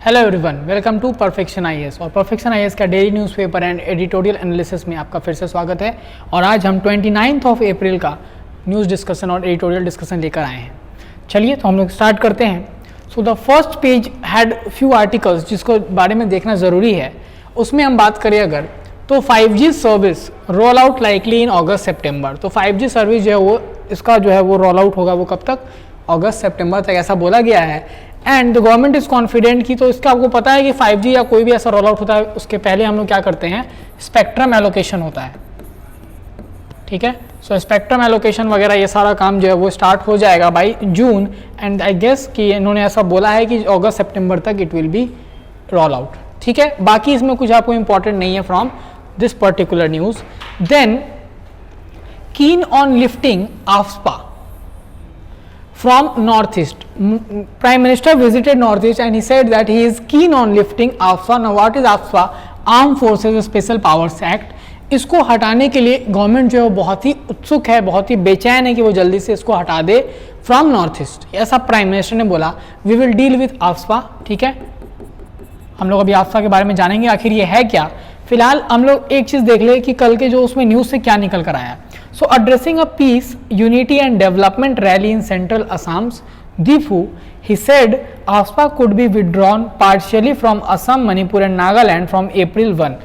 Hello everyone, welcome to Perfection IAS. और Perfection IAS का daily newspaper and editorial analysis में आपका फिर से स्वागत है। और आज हम 29 अप्रैल का न्यूज़ डिस्कशन और एडिटोरियल डिस्कशन लेकर आए हैं। चलिए तो हम लोग स्टार्ट करते हैं। So the first page had few articles जिसको बारे में देखना ज़रूरी है। उसमें हम बात करें अगर तो 5G service roll out likely in August September. तो 5G सर्विस जो है वो इसका जो है वो रोल आउट होगा वो कब तक, अगस्त सितंबर तक ऐसा बोला गया है। And the government is confident की, तो इसका आपको पता है कि 5G या कोई भी ऐसा रोल आउट होता है उसके पहले हम लोग क्या करते हैं, स्पेक्ट्रम एलोकेशन होता है। ठीक है, सो स्पेक्ट्रम एलोकेशन वगैरह ये सारा काम जो है वो स्टार्ट हो जाएगा by June. And I guess कि इन्होंने ऐसा बोला है कि अगस्त सितंबर तक it will be roll out. ठीक है, बाकी इसमें कुछ आपको इंपॉर्टेंट नहीं है from this particular news. Then keen on lifting AFSPA from Northeast. Prime Minister visited Northeast and he said that he is keen on lifting AFSPA. Now what is AFSPA? Armed Forces Special Powers Act. इसको हटाने के लिए government जो है बहुत ही उत्सुक है, बहुत ही बेचैन है कि वो जल्दी से इसको हटा दे फ्रॉम नॉर्थ ईस्ट। ऐसा प्राइम मिनिस्टर ने बोला। We will deal with AFSPA। ठीक है, हम लोग अभी AFSPA के बारे में जानेंगे आखिर ये है क्या। फिलहाल हम लोग एक चीज देख ले कि कल के जो उसमें न्यूज से क्या निकल कर आया। So addressing a peace, unity and development rally in central Assam's Difu, he said AFSPA could be withdrawn partially from Assam, Manipur and Nagaland from April 1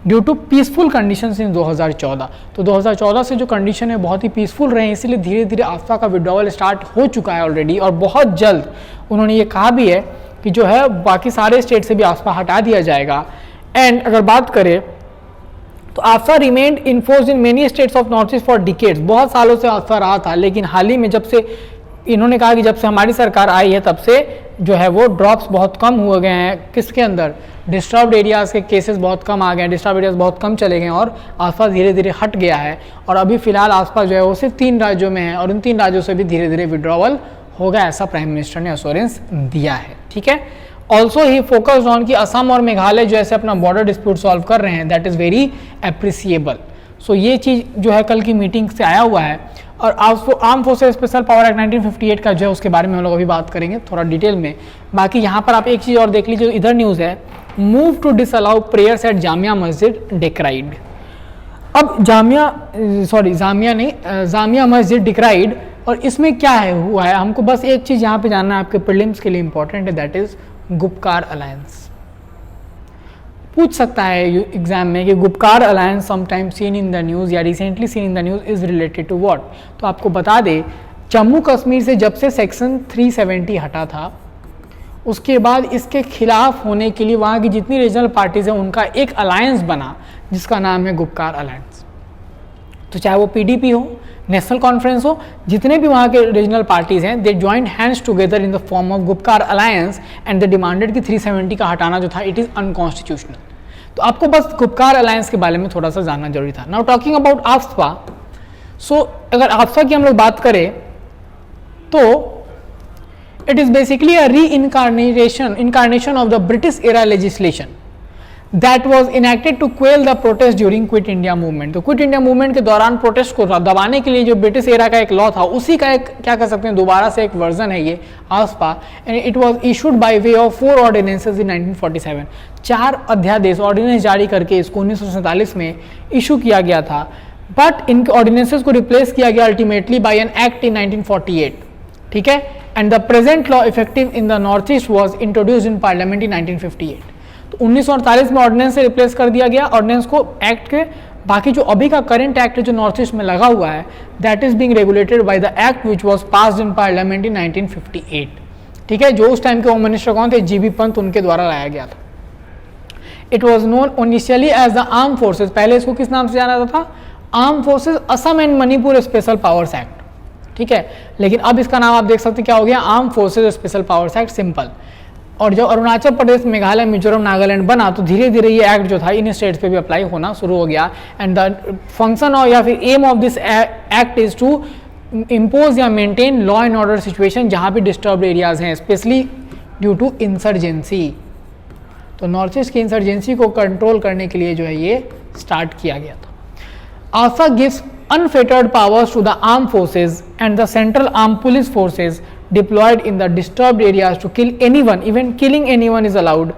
due to peaceful conditions in 2014। तो 2014 से जो condition है बहुत ही peaceful रहे, इसीलिए धीरे धीरे AFSPA का विड्रॉवल स्टार्ट हो चुका है ऑलरेडी। और बहुत जल्द उन्होंने ये कहा भी है कि जो है बाकी सारे स्टेट से भी AFSPA हटा दिया जाएगा। एंड अगर बात करें तो AFSPA remained enforced in many states of north east for decades. बहुत सालों से AFSPA रहा था, लेकिन हाल ही में जब से इन्होंने कहा कि जब से हमारी सरकार आई है तब से जो है वो ड्रॉप्स बहुत कम हुए गए हैं। किसके अंदर, डिस्टर्ब्ड एरियाज के केसेस बहुत कम आ गए हैं, डिस्टर्ब एरियाज बहुत कम चले गए और AFSPA धीरे धीरे हट गया है। और अभी फिलहाल AFSPA जो है वो सिर्फ 3 राज्यों में है और उन 3 राज्यों से भी धीरे धीरे विड्रॉवल होगा, ऐसा प्राइम मिनिस्टर ने एश्योरेंस दिया है। ठीक है, ऑल्सो ही फोकस्ड ऑन कि असम और मेघालय जो ऐसे अपना बॉर्डर डिस्प्यूट सॉल्व कर रहे हैं, दैट इज़ वेरी अप्रिसिएबल। सो ये चीज़ जो है कल की मीटिंग से आया हुआ है। और arm forces special power act 1958 का जो है उसके बारे में हम लोग अभी बात करेंगे थोड़ा डिटेल में। बाकी यहाँ पर आप एक चीज़ और देख लीजिए, इधर न्यूज़ है, move to disallow prayers at Jamia Masjid decried. अब जामिया मस्जिद डिक्राइड। और इसमें क्या है हुआ है, हमको बस एक चीज़ यहाँ पे जानना है, आपके प्रीलिम्स के लिए इंपॉर्टेंट है, दैट इज़ गुपकार अलायंस। पूछ सकता है एग्जाम में कि Gupkar alliance sometime seen in the news या recently seen in the news is related to what. तो आपको बता दे, जम्मू कश्मीर से जब से सेक्शन 370 हटा था उसके बाद इसके खिलाफ होने के लिए वहाँ की जितनी रीजनल पार्टीज हैं उनका एक अलायंस बना जिसका नाम है गुपकार अलायंस। तो चाहे वो PDP हो, नेशनल कॉन्फ्रेंस हो, जितने भी वहाँ के रीजनल पार्टीज हैं, they joined hands together in the form of Gupkar alliance and they demanded कि 370 का हटाना जो था इट इज़ अनकॉन्स्टिट्यूशनल। तो आपको बस गुपकार अलायंस के बारे में थोड़ा सा जानना जरूरी था। नाउ टॉकिंग अबाउट AFSPA, सो अगर AFSPA की हम लोग बात करें तो इट इज़ बेसिकली अ री incarnation of the British era legislation that was enacted to quell the protest during quit India movement. तो क्विट इंडिया मूवमेंट के दौरान प्रोटेस्ट को दबाने के लिए जो ब्रिटिश एरा का एक लॉ था उसी का एक क्या कर सकते हैं दोबारा से एक वर्जन है ये AFSPA। And it was issued by way of 4 ordinances in 1947। 4 अध्यादेश ऑर्डिनेंस जारी करके इसको 1947 में इशू किया गया था। बट इन ऑर्डिनेंसेस को रिप्लेस किया गया ultimately by an act in 1948। ठीक है, and the present law effective in the north east was introduced in parliament in 1958। तो 1948 में ऑर्डिनेंस से रिप्लेस कर दिया गया ऑर्डिनेंस को एक्ट के। बाकी जो अभी का करंट एक्ट है जो नॉर्थ ईस्ट में लगा हुआ है, that is being regulated by the act which was passed in parliament in 1958। ठीक है, जो उस टाइम के होम मिनिस्टर कौन थे, GB पंत, उनके द्वारा लाया गया था। It was known initially as the arm forces, पहले इसको किस नाम से जाना जाता था, arm forces Assam and Manipur special powers act. ठीक है, लेकिन अब इसका नाम आप देख सकते क्या हो गया, arm forces special powers act, simple. और जब अरुणाचल प्रदेश, मेघालय, मिजोरम, नागालैंड बना तो धीरे धीरे ये एक्ट जो था इन स्टेट्स पे भी अप्लाई होना शुरू हो गया। एंड द फंक्शन और या फिर aim of this act is to impose या maintain law and order situation जहाँ भी डिस्टर्ब्ड एरियाज हैं, स्पेशली ड्यू टू इंसर्जेंसी। तो नॉर्थ ईस्ट की इंसर्जेंसी को कंट्रोल करने के लिए जो है ये स्टार्ट किया गया था। AFSPA gives unfettered powers to the armed forces and the central armed police forces deployed in the disturbed areas to kill anyone, even killing anyone is allowed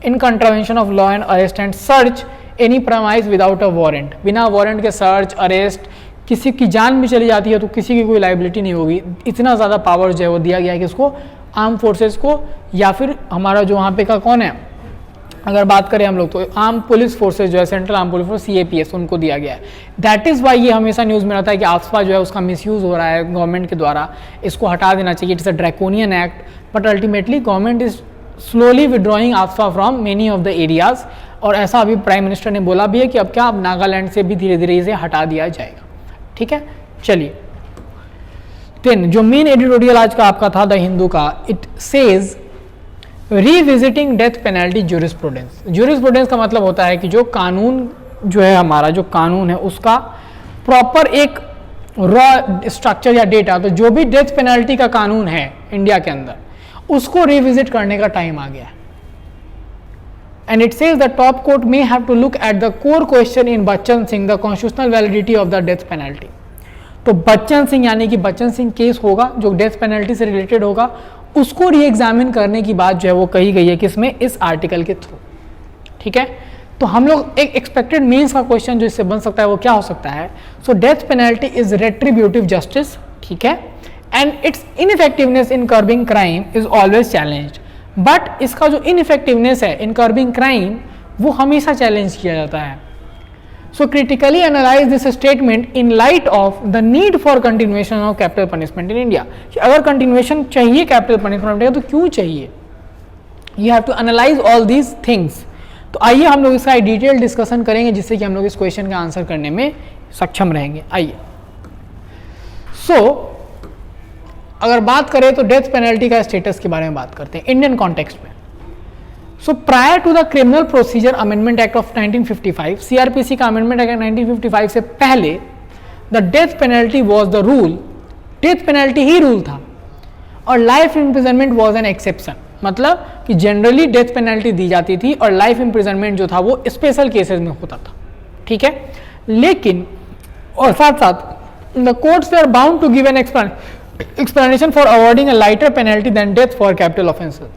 in contravention of law and arrest and search any premise without a warrant. बिना warrant के search arrest, किसी की जान भी चली जाती है तो किसी की कोई लाइबिलिटी नहीं होगी. इतना ज़्यादा पावर जो है वो दिया गया है कि इसको आर्म फोर्सेस को, या फिर हमारा जो वहाँ पे का कौन है, अगर बात करें हम लोग तो आर्म पुलिस फोर्सेज जो है, central arm police force CAPS, उनको दिया गया है. दैट इज़ वाई ये हमेशा न्यूज़ में रहता है कि आफ्सपा जो है उसका मिसयूज़ हो रहा है गवर्नमेंट के द्वारा, इसको हटा देना चाहिए. It is a draconian act, but ultimately government is slowly withdrawing AFSPA from many of the areas. और ऐसा अभी प्राइम मिनिस्टर ने बोला भी है कि अब क्या, अब नागालैंड से भी धीरे धीरे इसे हटा दिया जाएगा. ठीक है, चलिए. देन जो मेन एडिटोरियल आज का आपका था द हिंदू का, it says revisiting death penalty jurisprudence. Jurisprudence का मतलब होता है कि जो कानून जो है, हमारा जो कानून है उसका प्रॉपर एक रॉ स्ट्रक्चर या डेटा, तो जो भी डेथ पेनल्टी का कानून है इंडिया के अंदर उसको रिविजिट करने का टाइम आ गया है. And it says the top court may have to look at the core question in Bachan Singh the constitutional validity of the death penalty. तो बच्चन सिंह यानी कि बच्चन सिंह केस होगा जो डेथ पेनल्टी से रिलेटेड होगा, उसको री एग्जामिन करने की बात जो है वो कही गई है किसमें, इस आर्टिकल के थ्रू. ठीक है, तो हम लोग एक एक्सपेक्टेड मीन्स का क्वेश्चन जो इससे बन सकता है वो क्या हो सकता है. So death penalty is retributive justice. ठीक है, and its ineffectiveness in curbing crime is always challenged. But इसका जो इनइफेक्टिवनेस है इन कर्बिंग क्राइम वो हमेशा चैलेंज किया जाता है. So critically analyze this statement in light of the need for continuation of capital punishment in India. कि अगर continuation चाहिए capital punishment का तो क्यों चाहिए? You have to analyze all these things. तो आइए हम लोग इसका डिटेल डिस्कशन करेंगे जिससे कि हम लोग इस क्वेश्चन का आंसर करने में सक्षम रहेंगे. आइए. So अगर बात करें तो डेथ पेनल्टी का स्टेटस के बारे में बात करते हैं इंडियन कॉन्टेक्स्ट में. So prior to the Criminal Procedure Amendment Act of 1955, CRPC का अमेंडमेंट एक्ट 1955 से पहले the death penalty was the rule. Death penalty he rule था और life imprisonment was an exception. मतलब कि जनरली डेथ पेनल्टी दी जाती थी और लाइफ इम्प्रिजनमेंट जो था वो स्पेशल केसेस में होता था. ठीक है, लेकिन और साथ साथ the courts were bound to give an explanation for awarding a lighter penalty than death for capital offenses.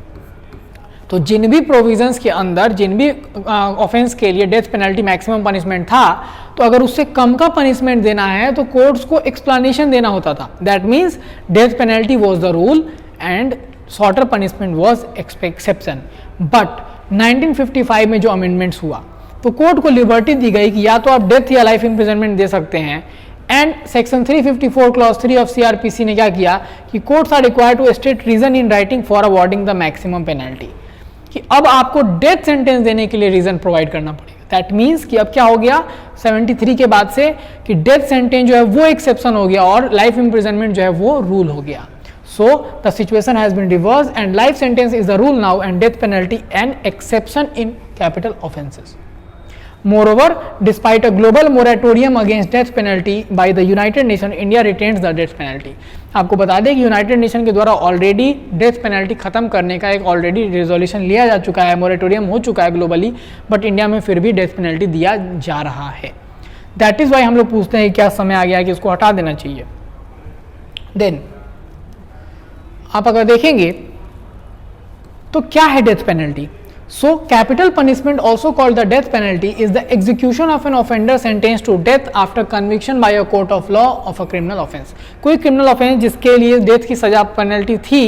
तो जिन भी प्रोविजंस के अंदर जिन भी ऑफेंस के लिए डेथ पेनल्टी मैक्सिमम पनिशमेंट था, तो अगर उससे कम का पनिशमेंट देना है तो कोर्ट्स को एक्सप्लेनेशन देना होता था. That means death penalty was the rule and shorter punishment was exception. But 1955 में जो अमेंडमेंट्स हुआ तो कोर्ट को लिबर्टी दी गई कि या तो आप डेथ या लाइफ इम्प्रिजनमेंट दे सकते हैं. And section 354 clause 3 of CRPC ने क्या किया कि courts are required to state reason in writing for awarding the maximum penalty, कि अब आपको डेथ सेंटेंस देने के लिए रीजन प्रोवाइड करना पड़ेगा. दैट मीन्स कि अब क्या हो गया 73 के बाद से कि डेथ सेंटेंस जो है वो एक्सेप्शन हो गया और लाइफ इम्प्रिजनमेंट जो है वो रूल हो गया. So the situation has been reverse and life sentence is the rule now and death penalty an exception in capital offences. Moreover, despite a global moratorium against death penalty by the United Nations, India retains the death penalty. आपको बता दें कि United nation के द्वारा already death penalty खत्म करने का एक ऑलरेडी रिजोल्यूशन लिया जा चुका है, मोरेटोरियम हो चुका है ग्लोबली, बट इंडिया में फिर भी डेथ पेनल्टी दिया जा रहा है. दैट इज वाई हम लोग पूछते हैं क्या समय आ गया कि इसको हटा देना चाहिए. देन आप अगर देखेंगे तो क्या है death penalty. So capital punishment, also called the death penalty, is the execution of an offender sentenced to death after conviction by a court of law of a criminal offence. कोई criminal offence जिसके लिए death की सजा penalty थी,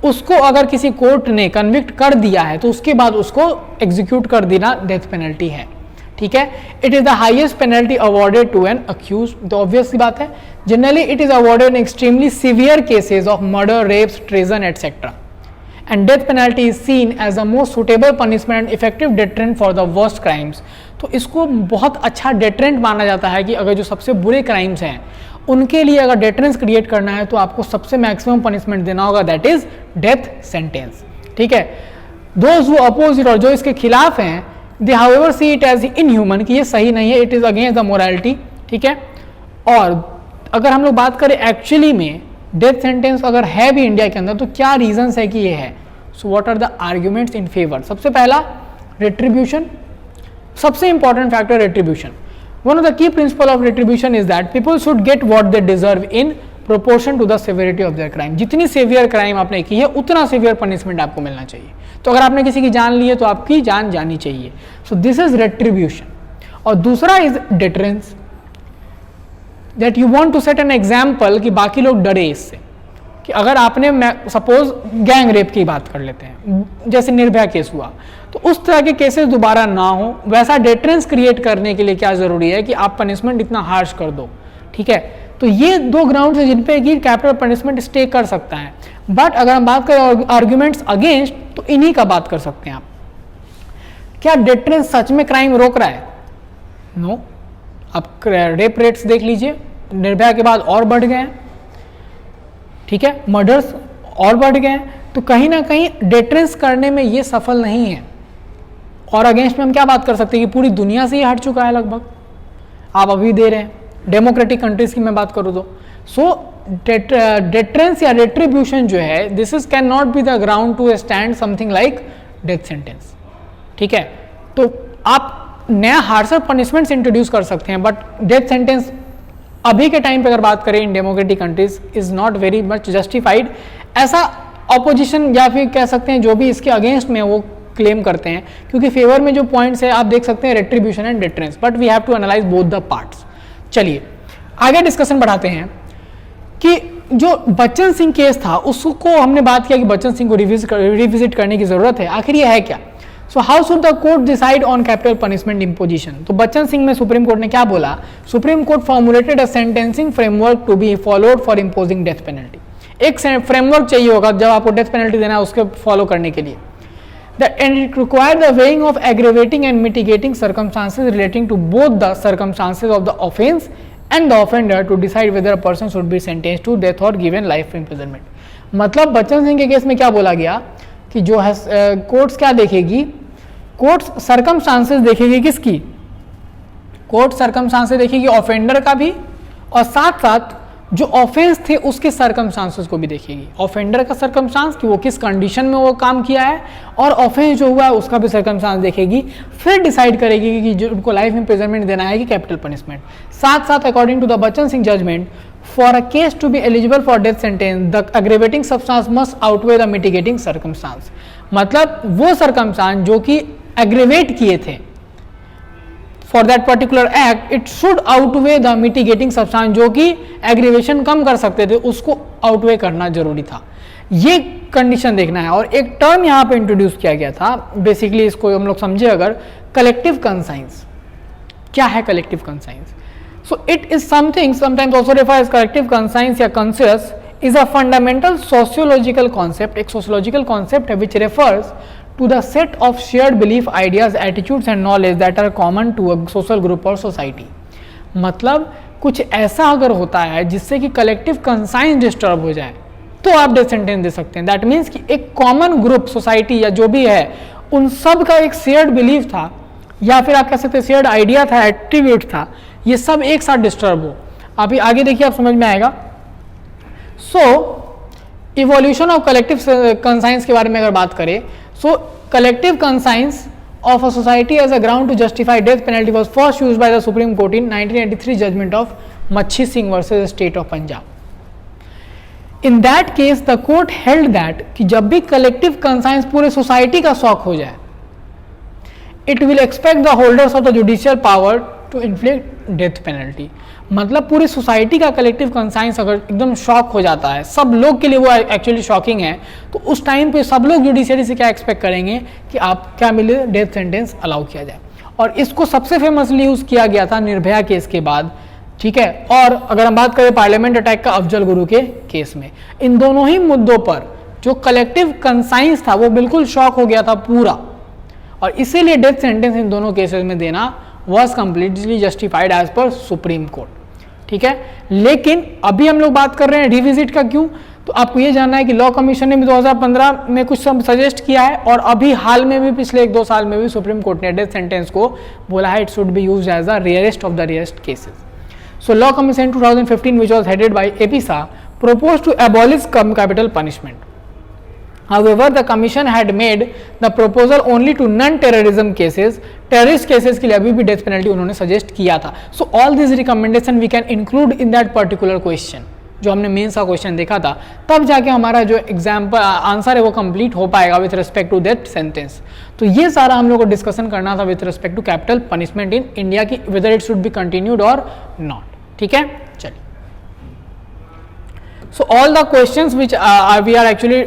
उसको अगर किसी court ने कन्विक्ट कर दिया है तो उसके बाद उसको एग्जीक्यूट कर देना डेथ पेनल्टी है. ठीक है, it is the highest penalty awarded to an accuse. तो ऑब्वियस सी बात है, generally it is awarded in extremely severe cases of murder, rapes, treason etcetera. And death penalty is seen as the most suitable punishment and effective deterrent for the worst crimes. तो इसको बहुत अच्छा deterrent माना जाता है कि अगर जो सबसे बुरे crimes हैं उनके लिए अगर deterrence create करना है तो आपको सबसे maximum punishment देना होगा, that is death sentence. ठीक है, those who oppose it और जो इसके खिलाफ हैं, they however see it as inhuman, कि ये सही नहीं है, it is against the morality. ठीक है, और अगर हम लोग बात करें एक्चुअली में डेथ सेंटेंस अगर है भी इंडिया के अंदर तो क्या रीजंस है कि ये है. So what are the arguments in favour. सबसे पहला रेट्रीब्यूशन, सबसे important factor retribution. One of the key principle of retribution is that people should get what they deserve in proportion to the severity of their crime. जितनी severe crime आपने की है उतना saviour punishment आपको मिलना चाहिए। तो अगर आपने किसी की जान ली है तो आपकी जान जानी चाहिए। So this is retribution. और दूसरा is deterrence, that you want to set an example कि बाकी लोग डरे इससे, कि अगर आपने सपोज गैंग रेप की बात कर लेते हैं, जैसे निर्भया केस हुआ, तो उस तरह के केसेस दोबारा ना हो, वैसा डिटरेंस क्रिएट करने के लिए क्या जरूरी है कि आप पनिशमेंट इतना हार्श कर दो। ठीक है, तो ये दो ग्राउंड है जिन पे कि कैपिटल पनिशमेंट स्टे कर सकता है। बट अगर हम बात करें आर्ग्यूमेंट्स अगेंस्ट, तो इन्हीं का बात कर सकते हैं आप। क्या डिटरेंस सच में क्राइम रोक रहा है? नो। आप रेप रेट्स देख लीजिए, निर्भया के बाद और बढ़ गए हैं। ठीक है, मर्डर्स और बढ़ गए हैं। तो कहीं ना कहीं डिटरेंस करने में ये सफल नहीं है। और अगेंस्ट में हम क्या बात कर सकते हैं कि पूरी दुनिया से ये हट चुका है लगभग, आप अभी दे रहे हैं। डेमोक्रेटिक कंट्रीज की मैं बात करूँ तो सो डिटरेंस या रेट्रीब्यूशन जो है, this is can not be the ground to stand something like death sentence. ठीक है, तो आप नया हार्शर पनिशमेंट्स इंट्रोड्यूस कर सकते हैं, बट डेथ सेंटेंस अभी के टाइम पे अगर बात करें in democratic countries is not very much justified. ऐसा ऑपोजिशन या फिर कह सकते हैं जो भी इसके अगेंस्ट में वो क्लेम करते हैं, क्योंकि फेवर में जो पॉइंट्स है आप देख सकते हैं retribution and deterrence, but we have to analyse both the parts. चलिए आगे डिस्कशन बढ़ाते हैं कि जो बच्चन सिंह केस था उसको हमने बात किया कि बच्चन सिंह को रिविजिट करने की जरूरत है। आखिर ये है क्या? So how should the court decide on capital punishment imposition? तो बच्चन सिंह में सुप्रीम कोर्ट ने क्या बोला? Supreme court formulated a sentencing framework to be followed for imposing death penalty. एक फ्रेमवर्क चाहिए होगा जब आपको डेथ पेनल्टी देना है उसके फॉलो करने के लिए। And it required the weighing of aggravating and mitigating circumstances relating to both the circumstances of the offense and the offender to decide whether a person should be sentenced to death or given life imprisonment. मतलब बच्चन सिंह के case में क्या बोला गया कि जो है courts क्या देखेगी? कोर्ट्स सर्कमस्टांसेस देखेगी। किसकी? कोर्ट सर्कमस्टांसेस देखेगी ऑफेंडर का भी, और साथ साथ जो ऑफेंस थे उसके सर्कमस्टांसेस को भी देखेगी। ऑफेंडर का सर्कमस्टांस कि वो किस कंडीशन में वो काम किया है, और ऑफेंस जो हुआ है उसका भी सर्कमस्टांस देखेगी। फिर डिसाइड करेगी कि जो उनको लाइफ इंप्रिजनमेंट देना है कि कैपिटल पनिशमेंट। साथ साथ according to the Bachan Singh judgement, for a case to be eligible for death sentence the aggravating substance must outweigh the mitigating circumstance. मतलब वो सर्कमस्टांस जो कि एग्रेवेट किए थे for that particular act, it should outweigh the mitigating substance, जो कि aggravation कम कर सकते थे उसको आउटवे करना जरूरी था। ये कंडीशन देखना है। और एक टर्म यहाँ पे इंट्रोड्यूस किया गया था, बेसिकली इसको हम लोग समझे अगर, कलेक्टिव कंसाइंस। क्या है collective conscience? So it is something sometimes also referred as collective conscience या conscious is a fundamental sociological concept. एक सोशियोलॉजिकल कॉन्सेप्ट है which refers to the set of shared belief, ideas, attitudes and knowledge that are common to a social group or society। मतलब कुछ ऐसा अगर होता है जिससे कि कलेक्टिव कंसाइंस डिस्टर्ब हो जाए तो आप डेथ सेंटेंस दे सकते हैं। दैट मीन्स कि एक कॉमन ग्रुप, सोसाइटी या जो भी है, उन सब का एक शेयर्ड बिलीफ था, या फिर आप कह सकते हैं शेयर्ड आइडिया था, एट्रीब्यूट था, ये सब एक साथ डिस्टर्ब हो। अभी आगे देखिए, आप समझ में आएगा। सो इवोल्यूशन ऑफ कलेक्टिव कंसाइंस के बारे में अगर बात करें, so collective conscience of a society as a ground to justify death penalty was first used by the Supreme Court in 1983 judgment of Machi Singh versus State of Punjab. In that case the court held that कि जब भी collective conscience पूरे society का shock हो जाए, it will expect the holders of the judicial power to inflict death penalty। मतलब पूरी society का कलेक्टिव कंसाइंस अगर एकदम शॉक हो जाता है, सब लोग के लिए वो एक्चुअली शॉकिंग है, तो उस टाइम पे सब लोग जुडिशियरी से क्या एक्सपेक्ट करेंगे कि आप क्या मिले, डेथ सेंटेंस अलाउ किया जाए। और इसको सबसे फेमसली यूज किया गया था निर्भया केस के बाद। ठीक है, और अगर हम बात करें पार्लियामेंट अटैक का अफजल गुरु के केस में, इन दोनों ही मुद्दों पर जो कलेक्टिव कंसाइंस था वो बिल्कुल शॉक हो गया था पूरा, और इसीलिए डेथ सेंटेंस इन दोनों केसेस में देना was completely justified as per supreme court. ठीक है, लेकिन अभी हम लोग बात कर रहे हैं रिविजिट का। क्यों? तो आपको ये जानना है कि लॉ कमीशन ने भी 2015 में कुछ सजेस्ट किया है, और अभी हाल में भी पिछले 1-2 साल में भी सुप्रीम कोर्ट ने डेथ सेंटेंस को बोला है it should be used as the rarest of the rarest cases. So law commission 2015 which was headed by AP Shah proposed to abolish capital punishment. However, the commission had made the proposal only to non-terrorism cases. Terrorist cases के लिए अभी भी death penalty उन्होंने suggest किया था। So all this recommendation we can include in that particular question. जो हमने mains का क्वेश्चन देखा था, तब जाके हमारा जो एग्जाम्पल आंसर है वो कंप्लीट हो पाएगा with respect to that sentence. तो ये सारा हम लोग को डिस्कशन करना था with respect to capital punishment in India की, whether it should be continued और नॉट। ठीक है, चलिए। So all the questions which we are actually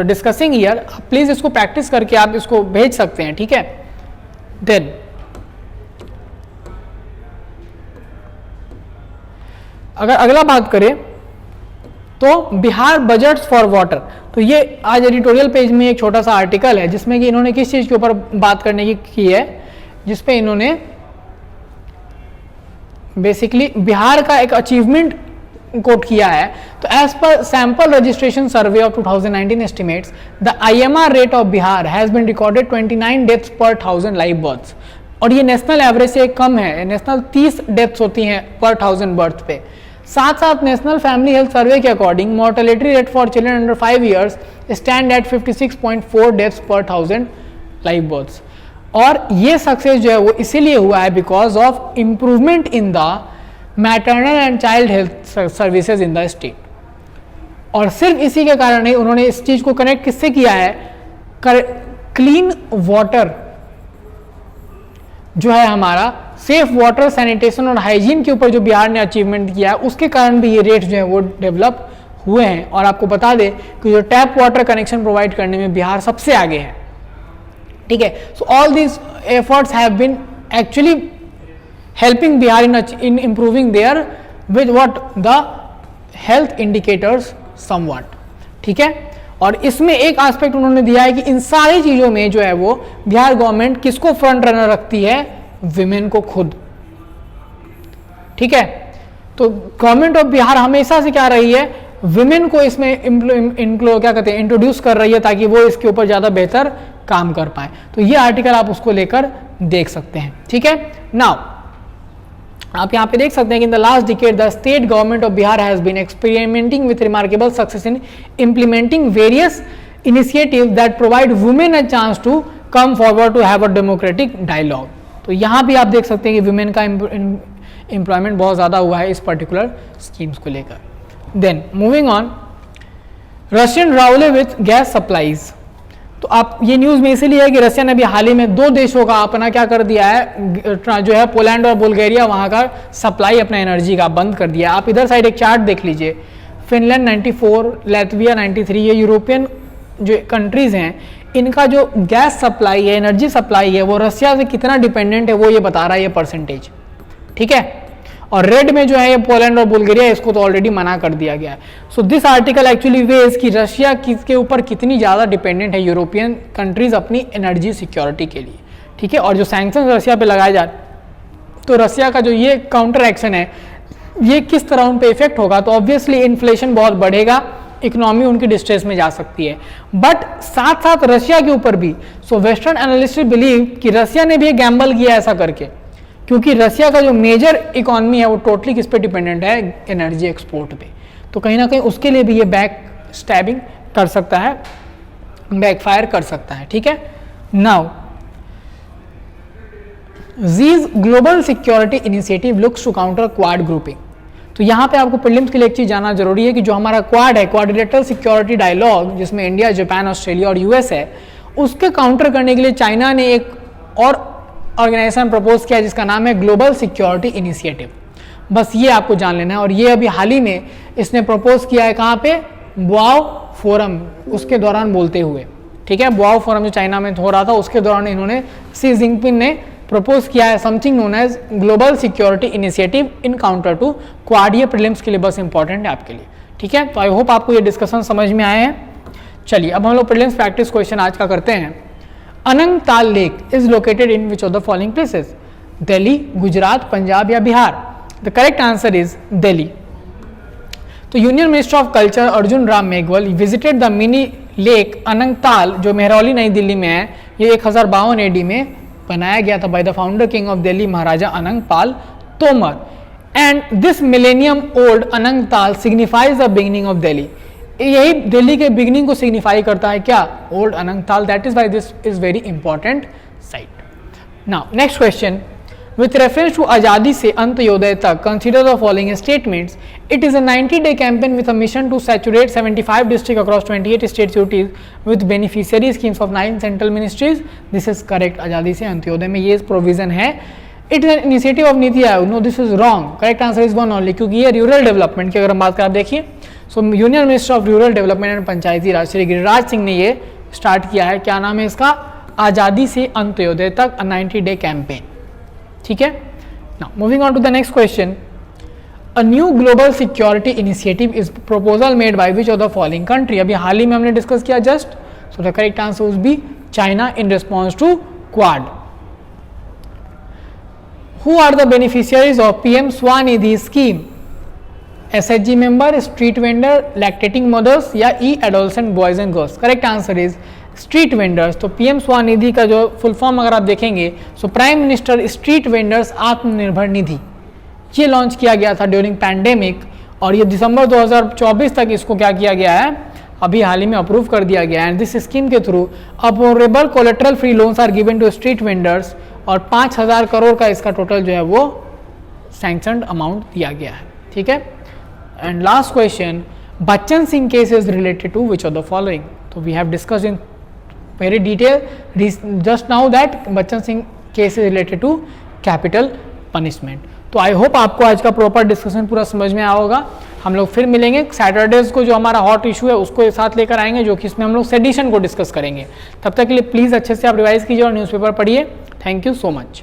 discussing here, please इसको प्रैक्टिस करके आप इसको भेज सकते हैं। ठीक है, देन अगर अगला बात करें तो बिहार बजट्स फॉर वाटर, तो ये आज एडिटोरियल पेज में एक छोटा सा आर्टिकल है जिसमें कि इन्होंने किस चीज के ऊपर बात करने की है, जिसपे इन्होंने बेसिकली बिहार का एक अचीवमेंट कोट किया है। तो as per sample registration survey of 2019 estimates the IMR rate of Bihar has been recorded 29 deaths per 1000 live births, और ये नेशनल एवरेज से कम है। नेशनल 30 डेथ्स होती हैं पर 1000 बर्थ पे। साथ साथ नेशनल फैमिली हेल्थ सर्वे के according mortality rate for children under 5 years stand at 56.4 deaths per 1000 live births. और ये सक्सेस जो है वो इसीलिए हुआ है because of improvement in the maternal and child health services in the state. और सिर्फ इसी के कारण ही उन्होंने इस चीज को कनेक्ट किससे किया है, क्लीन वाटर जो है हमारा, सेफ वाटर, सैनिटेशन और हाइजीन के ऊपर जो बिहार ने अचीवमेंट किया है, उसके कारण भी ये रेट जो है वो डेवलप हुए हैं। और आपको बता दें कि जो टैप वाटर कनेक्शन प्रोवाइड करने में बिहार सबसे आगे है। ठीक है, so all these efforts have been actually helping Bihar in improving their with what the health indicators somewhat. ठीक है, और इसमें एक एस्पेक्ट उन्होंने दिया है कि इन सारी चीजों में जो है वो बिहार गवर्नमेंट किसको फ्रंट रनर रखती है, विमेन को खुद। ठीक है, तो गवर्नमेंट ऑफ बिहार हमेशा से क्या रही है, विमेन को इसमें क्या कहते हैं, इंट्रोड्यूस कर रही है ताकि वो इसके ऊपर ज्यादा बेहतर काम कर पाए। तो ये आर्टिकल आप उसको लेकर देख सकते हैं। ठीक है, नाउ आप यहाँ पे देख सकते हैं कि in the last decade the state government of Bihar has been experimenting with remarkable success in implementing various initiative that provide women a chance to come forward to have a democratic dialogue. तो यहाँ भी आप देख सकते हैं कि women का employment बहुत ज़्यादा हुआ है इस पर्टिकुलर स्कीम्स को लेकर। Then moving on, Russian row with gas supplies. तो आप ये न्यूज़ में इसीलिए है कि रशिया ने भी हाल ही में 2 देशों का अपना क्या कर दिया है, जो है पोलैंड और बुल्गारिया, वहाँ का सप्लाई अपना एनर्जी का बंद कर दिया। आप इधर साइड एक चार्ट देख लीजिए, फिनलैंड 94, लैटविया 93, ये यूरोपियन जो कंट्रीज़ हैं, इनका जो गैस सप्लाई है, एनर्जी सप्लाई है, वो रशिया से कितना डिपेंडेंट है वो ये बता रहा है ये परसेंटेज। ठीक है, और रेड में जो है ये पोलैंड और बुल्गारिया, इसको तो ऑलरेडी मना कर दिया गया है। So this article actually weighs कि रशिया किसके ऊपर कितनी ज़्यादा डिपेंडेंट है यूरोपियन कंट्रीज अपनी एनर्जी सिक्योरिटी के लिए। ठीक है, और जो सैंक्शन रशिया पे लगाए जाए, तो रशिया का जो ये काउंटर एक्शन है ये किस तरह उन पे इफेक्ट होगा, तो ऑब्वियसली इन्फ्लेशन बहुत बढ़ेगा, इकोनॉमी उनकी डिस्ट्रेस में जा सकती है। बट साथ साथ रशिया के ऊपर भी, सो वेस्टर्न एनालिस्ट बिलीव कि रशिया ने भी गैम्बल किया ऐसा करके, क्योंकि रशिया का जो मेजर इकोनॉमी है वो टोटली किस पे डिपेंडेंट है, एनर्जी एक्सपोर्ट पे। तो कहीं ना कहीं उसके लिए भी ये बैक स्टैबिंग कर सकता है, बैकफायर कर सकता है। ठीक है, now Xi's global security initiative looks to counter Quad grouping. तो यहाँ पे आपको प्रीलिम्स के लिए एक चीज जानना जरूरी है कि जो हमारा क्वाड है, क्वाड्रिलेटरल सिक्योरिटी डायलॉग, जिसमें इंडिया, जापान, ऑस्ट्रेलिया और यूएस है, उसके काउंटर करने के लिए चाइना ने एक और ऑर्गेनाइजेशन प्रपोज किया जिसका नाम है ग्लोबल सिक्योरिटी इनिशिएटिव। बस ये आपको जान लेना है। और ये अभी हाल ही में इसने प्रपोज किया है, कहाँ पे, बोआओ फोरम, उसके दौरान बोलते हुए। ठीक है, बोआओ फोरम जो चाइना में हो रहा था उसके दौरान इन्होंने शी जिनपिंग ने प्रपोज किया है something known as global security initiative in counter to Quad. ये प्रीलिम्स के लिए बस इंपॉर्टेंट है आपके लिए। ठीक है, तो आई होप आपको ये डिस्कशन समझ में आए हैं। चलिए अब हम लोग प्रीलिम्स प्रैक्टिस क्वेश्चन आज का करते हैं। Anangtal lake is located in which of the following places, Delhi, Gujarat, Punjab या Bihar. The correct answer is Delhi. तो union minister of culture Arjun Ram Meghwal visited the mini lake Anangtal, जो मेहरौली नई दिल्ली में है। ये 1052 AD में बनाया गया था by the founder king of Delhi Maharaja Anangpal Tomar. And this millennium old Anangtal signifies the beginning of Delhi. यही दिल्ली के बिगिनिंग को सिग्निफाई करता है क्या, old Anangtal. That is why this is very important site. Now next question, With reference to आज़ादी से अंत्योदय तक, consider the following statements. It is a 90-day campaign with a mission to saturate 75 districts across 28 state cities with beneficiary schemes of 9 central ministries. This is correct. आज़ादी से अंत्योदय में ये provision है. It is an initiative of NITI Aayog. No, this is wrong. Correct answer is one only, क्योंकि ये rural development की अगर हम बात करें, आप देखिए, so union minister of rural development and panchayati raj Shri Giriraj Singh ने ये स्टार्ट किया है. क्या नाम है इसका? आज़ादी से अंत्योदय तक, 90-day कैंपेन. ठीक है. Now moving on to the next question. A new global security initiative is proposal made by which of the following country. अभी हाल ही में हमने डिस्कस किया just. So the correct answer would be China in response to Quad. Who are the beneficiaries of PM Swanidhi scheme? SHG member, street vendor, lactating mothers या e-adolescent boys and girls. Correct answer is street vendors. तो PM Svanidhi का जो full form अगर आप देखेंगे, so prime minister street vendors Atmanirbhar Nidhi, ये launch किया गया था ड्यूरिंग पैंडेमिक, और ये दिसंबर 2024 तक इसको क्या किया गया है, अभी हाल ही में अप्रूव कर दिया गया है. एंड दिस स्कीम के through affordable collateral free loans are given to street vendors, और 5,000 करोड़ का इसका टोटल जो है वो सैंक्शनड अमाउंट दिया गया है. ठीक है. And last question, Bachchan Singh case is related to which of the following. तो we have discussed in very detail just now that Bachchan Singh case is related to capital punishment. तो आई होप आपको आज का प्रॉपर डिस्कशन पूरा समझ में आया होगा. हम लोग फिर मिलेंगे सैटरडेज को, जो हमारा हॉट इशू है उसको साथ लेकर आएंगे, जो कि इसमें हम लोग सेडिशन को डिस्कस करेंगे. तब तक के लिए प्लीज़ अच्छे से आप रिवाइज कीजिए और न्यूज़पेपर पढ़िए. Thank you so much.